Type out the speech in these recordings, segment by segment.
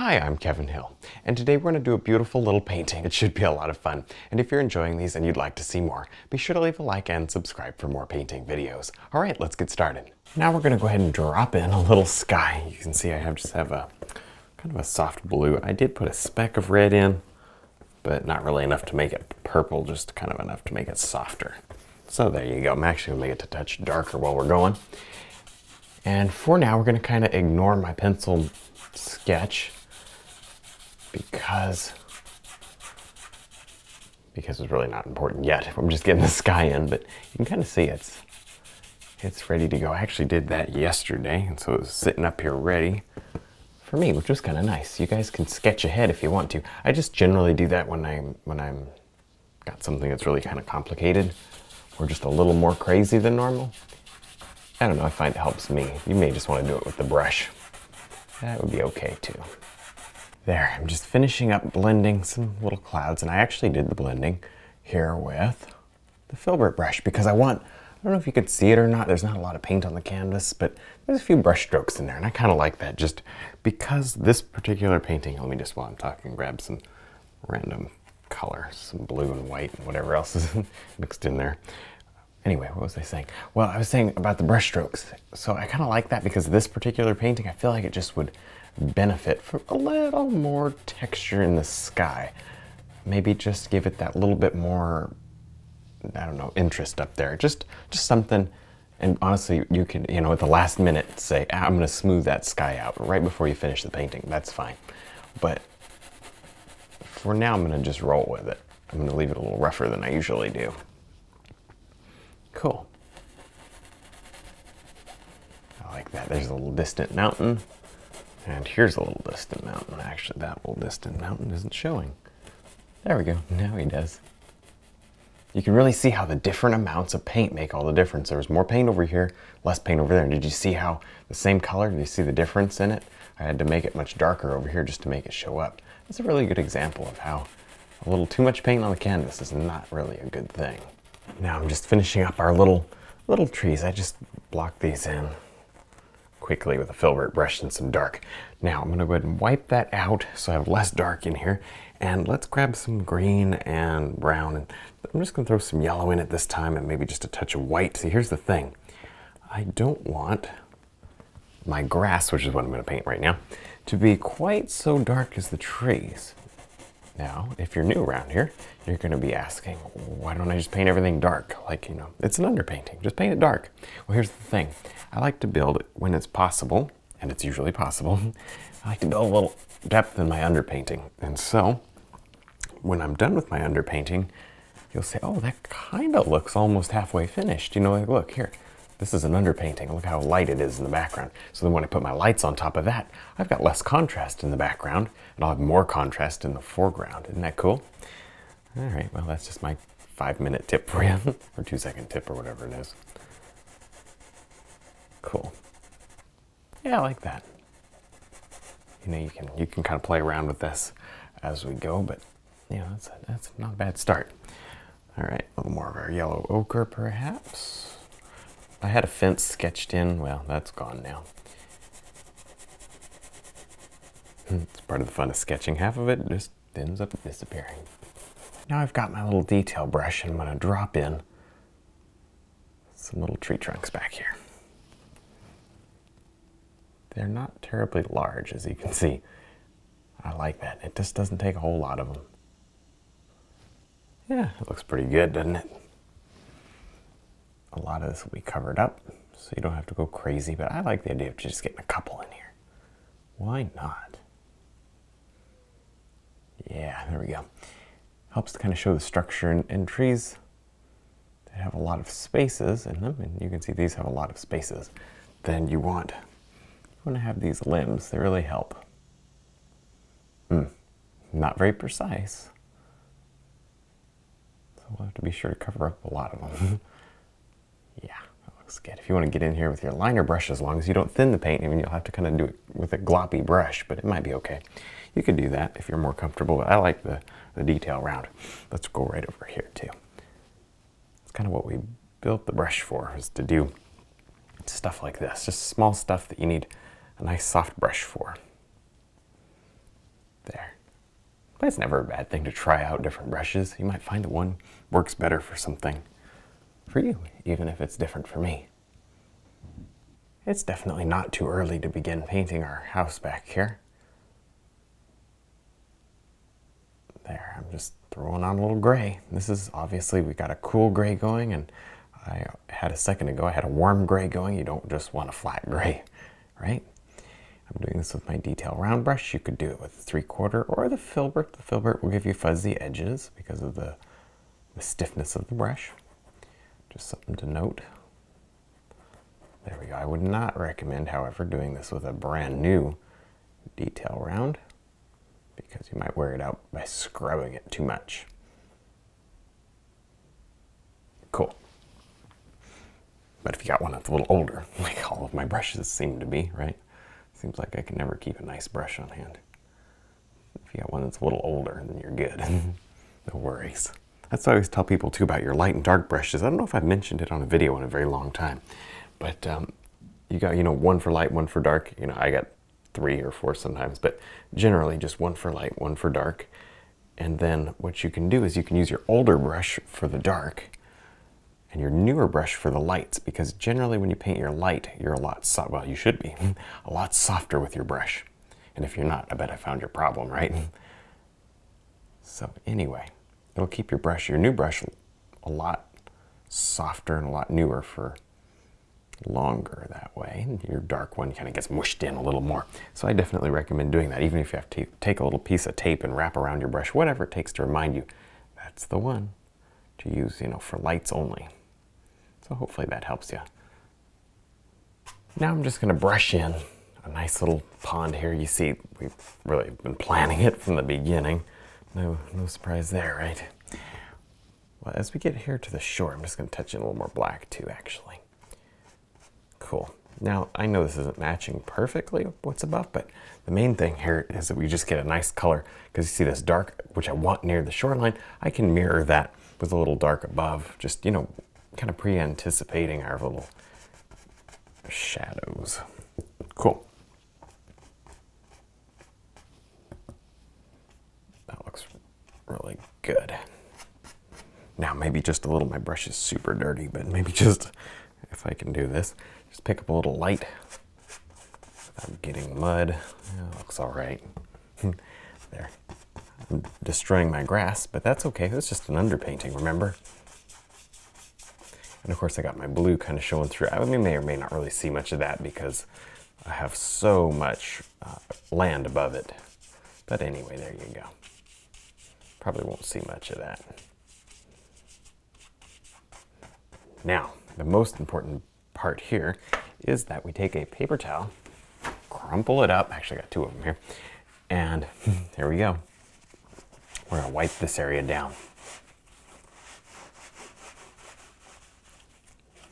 Hi, I'm Kevin Hill, and today we're going to do a beautiful little painting. It should be a lot of fun, and if you're enjoying these and you'd like to see more, be sure to leave a like and subscribe for more painting videos. All right, let's get started. Now we're going to go ahead and drop in a little sky. You can see I just have a kind of a soft blue. I did put a speck of red in, but not really enough to make it purple, just kind of enough to make it softer. So there you go. I'm actually going to make it a touch darker while we're going. And for now, we're going to kind of ignore my pencil sketch because it's really not important yet. I'm just getting the sky in, but you can kind of see it's ready to go. I actually did that yesterday, and so it was sitting up here ready for me, which was kind of nice. You guys can sketch ahead if you want to. I just generally do that when I'm got something that's really kind of complicated or just a little more crazy than normal. I don't know, I find it helps me. You may just want to do it with the brush. That would be okay too. There, I'm just finishing up blending some little clouds, and I actually did the blending here with the filbert brush because I don't know if you could see it or not, there's not a lot of paint on the canvas, but there's a few brush strokes in there, and I kind of like that just because this particular painting, let me just, while I'm talking, grab some random color, some blue and white and whatever else is mixed in there. Anyway, what was I saying? Well, I was saying about the brush strokes. So I kind of like that because this particular painting, I feel like it just would benefit from a little more texture in the sky. Maybe just give it that little bit more, I don't know, interest up there. Just something. And honestly, you could, at the last minute say, I'm going to smooth that sky out right before you finish the painting. That's fine. But for now, I'm going to just roll with it. I'm going to leave it a little rougher than I usually do. Cool. I like that. There's a little distant mountain. And here's a little distant mountain. Actually, that little distant mountain isn't showing. There we go. Now he does. You can really see how the different amounts of paint make all the difference. There was more paint over here, less paint over there. And did you see how the same color, did you see the difference in it? I had to make it much darker over here just to make it show up. That's a really good example of how a little too much paint on the canvas is not really a good thing. Now I'm just finishing up our little trees. I just blocked these in quickly with a filbert brush and some dark. Now I'm going to go ahead and wipe that out so I have less dark in here. And let's grab some green and brown. And I'm just going to throw some yellow in it this time and maybe just a touch of white. See, here's the thing. I don't want my grass, which is what I'm going to paint right now, to be quite so dark as the trees. Now, if you're new around here, you're going to be asking, why don't I just paint everything dark? Like, it's an underpainting. Just paint it dark. Well, here's the thing. I like to build it when it's possible, and it's usually possible. I like to build a little depth in my underpainting. And so, when I'm done with my underpainting, you'll say, oh, that kind of looks almost halfway finished. Like, look, here. This is an underpainting. Look how light it is in the background. So then when I put my lights on top of that, I've got less contrast in the background, and I'll have more contrast in the foreground. Isn't that cool? All right, well, that's just my 5-minute tip for you, or 2-second tip, or whatever it is. Cool. Yeah, I like that. You can kind of play around with this as we go, but that's not a bad start. All right, a little more of our yellow ochre, perhaps. I had a fence sketched in. Well, that's gone now. It's part of the fun of sketching. Half of it just ends up disappearing. Now I've got my little detail brush, and I'm going to drop in some little tree trunks back here. They're not terribly large, as you can see. I like that. It just doesn't take a whole lot of them. Yeah, it looks pretty good, doesn't it? A lot of this will be covered up, so you don't have to go crazy, but I like the idea of just getting a couple in here. Why not? Yeah, there we go. Helps to kind of show the structure in trees that have a lot of spaces in them, and you can see these have a lot of spaces. Then you want to have these limbs. They really help. Not very precise, so we'll have to be sure to cover up a lot of them. Yeah, that looks good. If you want to get in here with your liner brush, as long as you don't thin the paint, you'll have to kind of do it with a gloppy brush, but it might be okay. You could do that if you're more comfortable, but I like the detail round. Let's go right over here too. It's kind of what we built the brush for, is to do stuff like this. Just small stuff that you need a nice soft brush for. There. But it's never a bad thing to try out different brushes. You might find that one works better for something for you, even if it's different for me. It's definitely not too early to begin painting our house back here. There, I'm just throwing on a little gray. This is obviously, we got a cool gray going, and I had a second ago, I had a warm gray going. You don't just want a flat gray, right? I'm doing this with my detail round brush. You could do it with the 3/4 or the filbert. The filbert will give you fuzzy edges because of the stiffness of the brush. Just something to note. There we go. I would not recommend, however, doing this with a brand new detail round because you might wear it out by scrubbing it too much. Cool. But if you got one that's a little older, like all of my brushes seem to be, right? Seems like I can never keep a nice brush on hand. If you got one that's a little older, then you're good. No worries. That's what I always tell people too about your light and dark brushes. I don't know if I've mentioned it on a video in a very long time, but you got, one for light, one for dark. I got 3 or 4 sometimes, but generally just one for light, one for dark. And then what you can do is you can use your older brush for the dark and your newer brush for the lights, because generally when you paint your light, you're a lot well, you should be a lot softer with your brush. And if you're not, I bet I found your problem, right? So anyway, it'll keep your new brush a lot softer and a lot newer for longer that way. And your dark one kind of gets mushed in a little more. So I definitely recommend doing that, even if you have to take a little piece of tape and wrap around your brush, whatever it takes to remind you that's the one to use, for lights only. So hopefully that helps you. Now I'm just going to brush in a nice little pond here. You see, we've really been planning it from the beginning. No surprise there, right? Well, as we get here to the shore, I'm just going to touch in a little more black too, actually. Cool. Now, I know this isn't matching perfectly what's above, but the main thing here is that we just get a nice color, because you see this dark, which I want near the shoreline. I can mirror that with a little dark above, just, kind of pre-anticipating our little shadows. Cool. That looks really good. Now maybe just a little, my brush is super dirty, but maybe just, if I can do this, just pick up a little light without getting mud. Yeah, it looks all right. There. I'm destroying my grass, but that's okay. It's just an underpainting, remember? And of course I got my blue kind of showing through. I mean, may or may not really see much of that because I have so much land above it. But anyway, there you go. Probably won't see much of that. Now, the most important part here is that we take a paper towel, crumple it up. Actually, I got 2 of them here. And there we go. We're going to wipe this area down.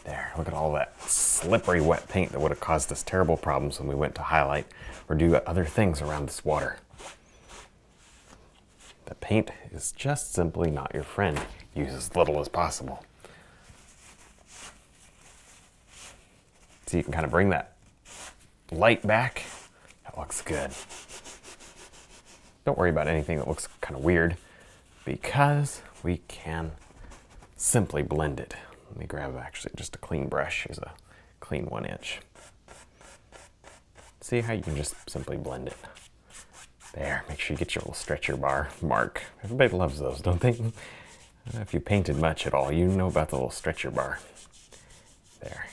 There, look at all that slippery wet paint that would have caused us terrible problems when we went to highlight or do other things around this water. The paint is just simply not your friend. Use as little as possible. So you can kind of bring that light back. That looks good. Don't worry about anything that looks kind of weird because we can simply blend it. Let me grab actually just a clean brush. Here's a clean 1-inch. See how you can just simply blend it. There, make sure you get your little stretcher bar mark. Everybody loves those, don't they? I don't know if you painted much at all, you know about the little stretcher bar. There.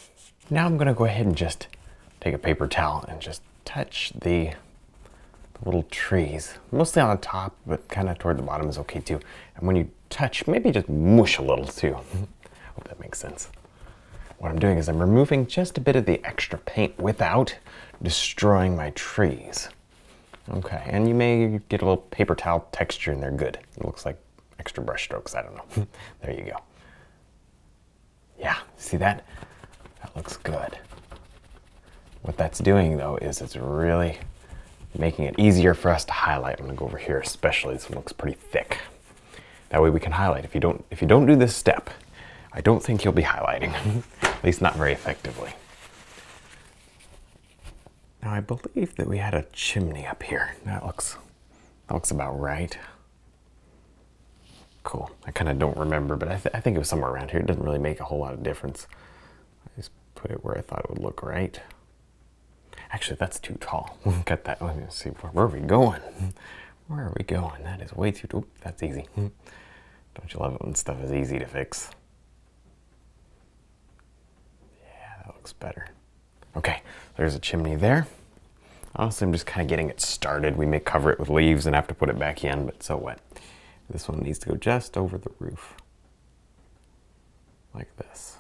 Now I'm gonna go ahead and just take a paper towel and just touch the little trees. Mostly on the top, but kind of toward the bottom is okay too. And when you touch, maybe just mush a little too. Hope that makes sense. What I'm doing is I'm removing just a bit of the extra paint without destroying my trees. Okay, and you may get a little paper towel texture in there. Good. It looks like extra brush strokes. I don't know. There you go. Yeah, see that? That looks good. What that's doing though is it's really making it easier for us to highlight. I'm gonna go over here especially. This one looks pretty thick. That way we can highlight. If you don't do this step, I don't think you'll be highlighting. At least not very effectively. Now I believe that we had a chimney up here. That looks That looks about right. Cool. I kind of don't remember, but I think it was somewhere around here. It doesn't really make a whole lot of difference. I just put it where I thought it would look right. Actually, that's too tall. Cut that. Let me see. Where are we going? Where are we going? That is way too... Oop, that's easy. Don't you love it when stuff is easy to fix? Yeah, that looks better. Okay, there's a chimney there. Honestly, I'm just kind of getting it started. We may cover it with leaves and have to put it back in, but so what? This one needs to go just over the roof. Like this.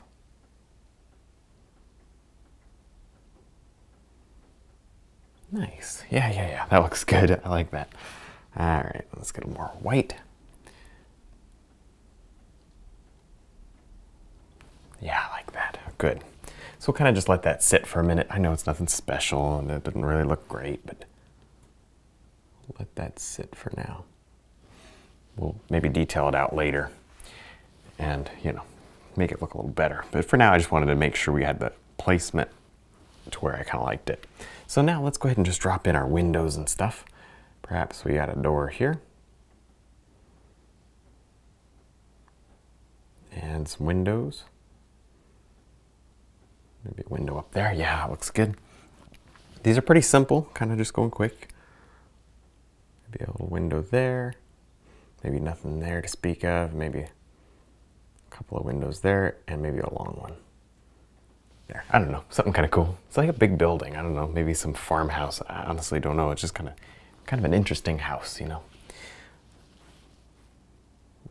Nice. Yeah. That looks good. I like that. All right, let's get more white. Yeah, I like that. Good. So we'll kind of just let that sit for a minute. I know it's nothing special and it doesn't really look great, but let that sit for now. We'll maybe detail it out later and, you know, make it look a little better. But for now, I just wanted to make sure we had the placement to where I kind of liked it. So now let's go ahead and just drop in our windows and stuff. Perhaps we got a door here. And some windows. Maybe a window up there. Yeah, it looks good. These are pretty simple, kind of just going quick. Maybe a little window there. Maybe nothing there to speak of. Maybe a couple of windows there, and maybe a long one. There, I don't know, something kind of cool. It's like a big building. I don't know, maybe some farmhouse. I honestly don't know. It's just kind of an interesting house, you know.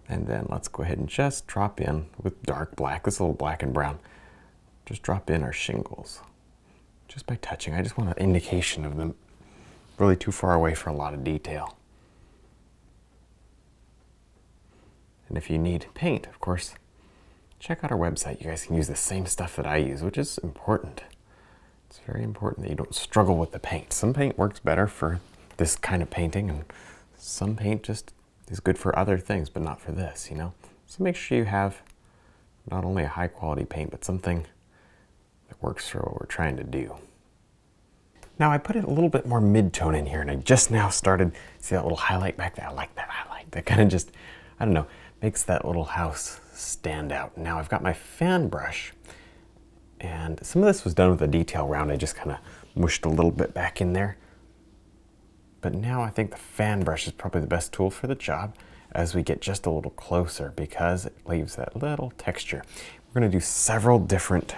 And then let's go ahead and just drop in with dark black. This is a little black and brown. Just drop in our shingles, just by touching. I just want an indication of them really too far away for a lot of detail. And if you need paint, of course, check out our website. You guys can use the same stuff that I use, which is important. It's very important that you don't struggle with the paint. Some paint works better for this kind of painting, and some paint just is good for other things, but not for this, you know? So make sure you have not only a high quality paint, but something that works for what we're trying to do. Now I put a little bit more mid-tone in here, and I just now started, see that little highlight back there? I like that highlight. That kind of just, I don't know, makes that little house stand out. Now I've got my fan brush, and some of this was done with a detail round. I just kind of mushed a little bit back in there. But now I think the fan brush is probably the best tool for the job as we get just a little closer, because it leaves that little texture. We're going to do several different,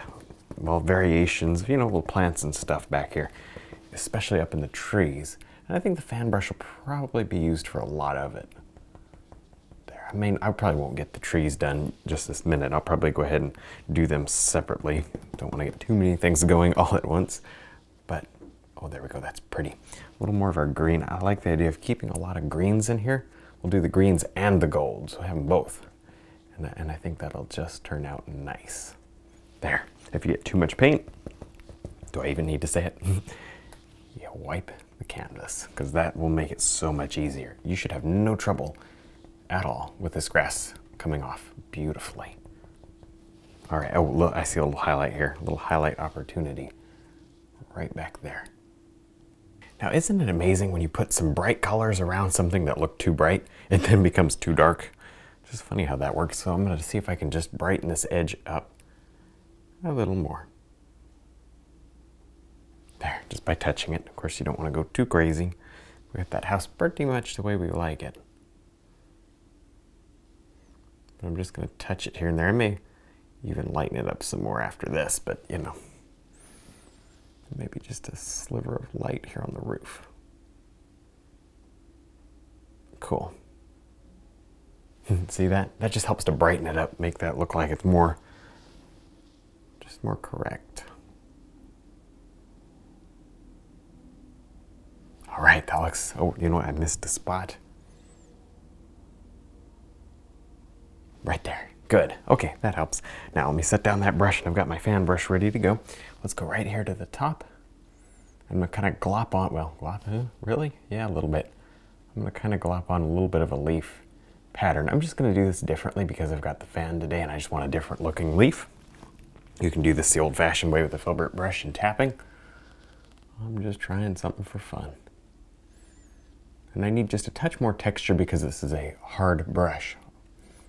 well, variations of, you know, little plants and stuff back here, especially up in the trees. And I think the fan brush will probably be used for a lot of it. There, I mean, I probably won't get the trees done just this minute. I'll probably go ahead and do them separately. Don't want to get too many things going all at once. But, oh, there we go, that's pretty. A little more of our green. I like the idea of keeping a lot of greens in here. We'll do the greens and the golds. We'll have them both. And I think that'll just turn out nice. There. If you get too much paint, do I even need to say it? You wipe the canvas, because that will make it so much easier. You should have no trouble at all with this grass coming off beautifully. All right, oh, look, I see a little highlight here, a little highlight opportunity right back there. Now, isn't it amazing when you put some bright colors around something that look too bright, it then becomes too dark? It's just funny how that works. So I'm gonna see if I can just brighten this edge up a little more. There, just by touching it. Of course, you don't want to go too crazy. We got that house pretty much the way we like it. But I'm just going to touch it here and there. I may even lighten it up some more after this, but you know, maybe just a sliver of light here on the roof. Cool. See that? That just helps to brighten it up, make that look like it's more, just more correct. All right, that looks, oh, you know what, I missed a spot. Right there, good. Okay, that helps. Now let me set down that brush, and I've got my fan brush ready to go. Let's go right here to the top. I'm gonna kind of glop on, well, glop, really? Yeah, a little bit. I'm gonna kind of glop on a little bit of a leaf pattern. I'm just gonna do this differently because I've got the fan today and I just want a different looking leaf. You can do this the old fashioned way with a filbert brush and tapping. I'm just trying something for fun. And I need just a touch more texture because this is a hard brush,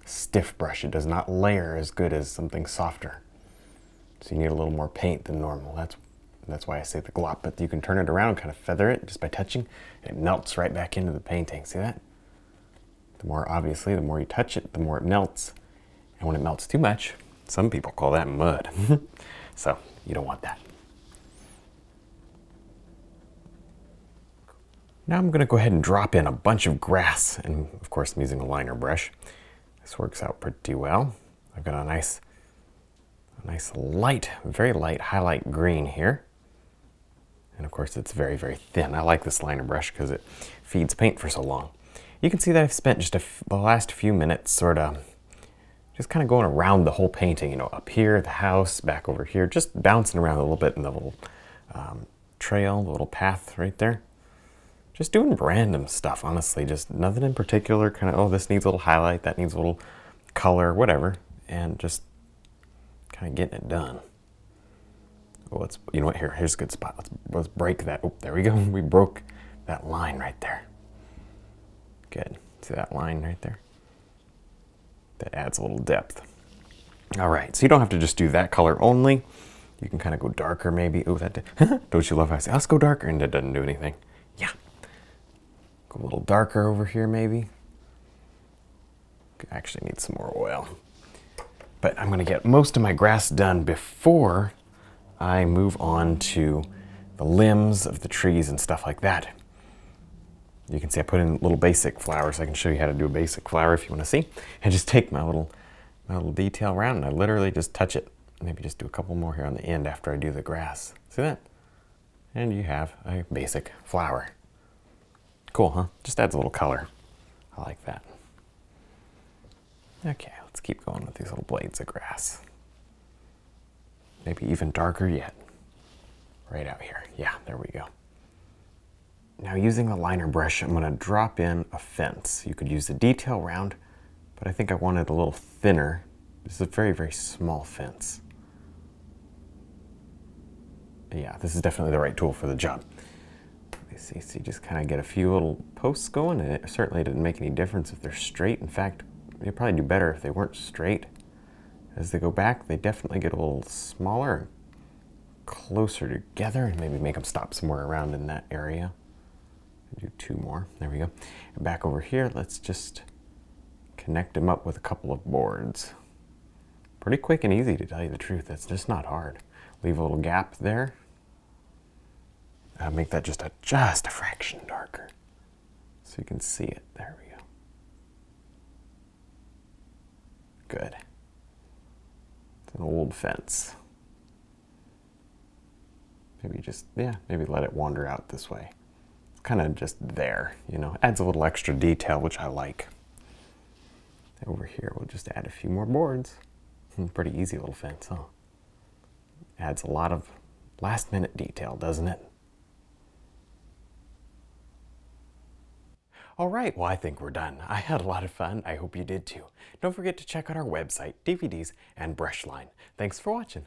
stiff brush. It does not layer as good as something softer. So you need a little more paint than normal. That's why I say the glop, but you can turn it around, kind of feather it just by touching, and it melts right back into the painting. See that? The more, obviously, the more you touch it, the more it melts. And when it melts too much, some people call that mud. So you don't want that. Now I'm going to go ahead and drop in a bunch of grass, and of course I'm using a liner brush. This works out pretty well. I've got a nice light, very light highlight green here. And of course it's very, very thin. I like this liner brush because it feeds paint for so long. You can see that I've spent just the last few minutes sort of just kind of going around the whole painting, you know, up here, the house, back over here, just bouncing around a little bit in the little trail, the little path right there. Just doing random stuff, honestly, just nothing in particular, kind of, oh, this needs a little highlight, that needs a little color, whatever, and just kind of getting it done. Oh, you know what, here's a good spot. Let's break that. Oh, there we go. We broke that line right there. Good. See that line right there? That adds a little depth. All right, so you don't have to just do that color only. You can kind of go darker maybe. Oh, that did. Don't you love how I say, let's go darker, and it doesn't do anything. Yeah. Go a little darker over here maybe. Actually need some more oil. But I'm gonna get most of my grass done before I move on to the limbs of the trees and stuff like that. You can see I put in little basic flowers. I can show you how to do a basic flower if you want to see. And just take my little detail round and I literally just touch it. Maybe just do a couple more here on the end after I do the grass. See that? And you have a basic flower. Cool, huh? Just adds a little color. I like that. Okay, let's keep going with these little blades of grass. Maybe even darker yet. Right out here. Yeah, there we go. Now using the liner brush, I'm going to drop in a fence. You could use the detail round, but I think I wanted a little thinner. This is a very, very small fence. Yeah, this is definitely the right tool for the job. Let me see, so you just kind of get a few little posts going, and it certainly didn't make any difference if they're straight. In fact, they'd probably do better if they weren't straight. As they go back, they definitely get a little smaller, closer together, and maybe make them stop somewhere around in that area. Do two more. There we go. And back over here, let's just connect them up with a couple of boards. Pretty quick and easy, to tell you the truth. It's just not hard. Leave a little gap there. Make that just a fraction darker so you can see it. There we go. Good. It's an old fence. Maybe just, yeah, maybe let it wander out this way. Kind of just there, you know, adds a little extra detail, which I like. Over here, we'll just add a few more boards. Pretty easy little fence, huh? Adds a lot of last minute detail, doesn't it? All right, well, I think we're done. I had a lot of fun. I hope you did too. Don't forget to check out our website, DVDs, and brush line. Thanks for watching.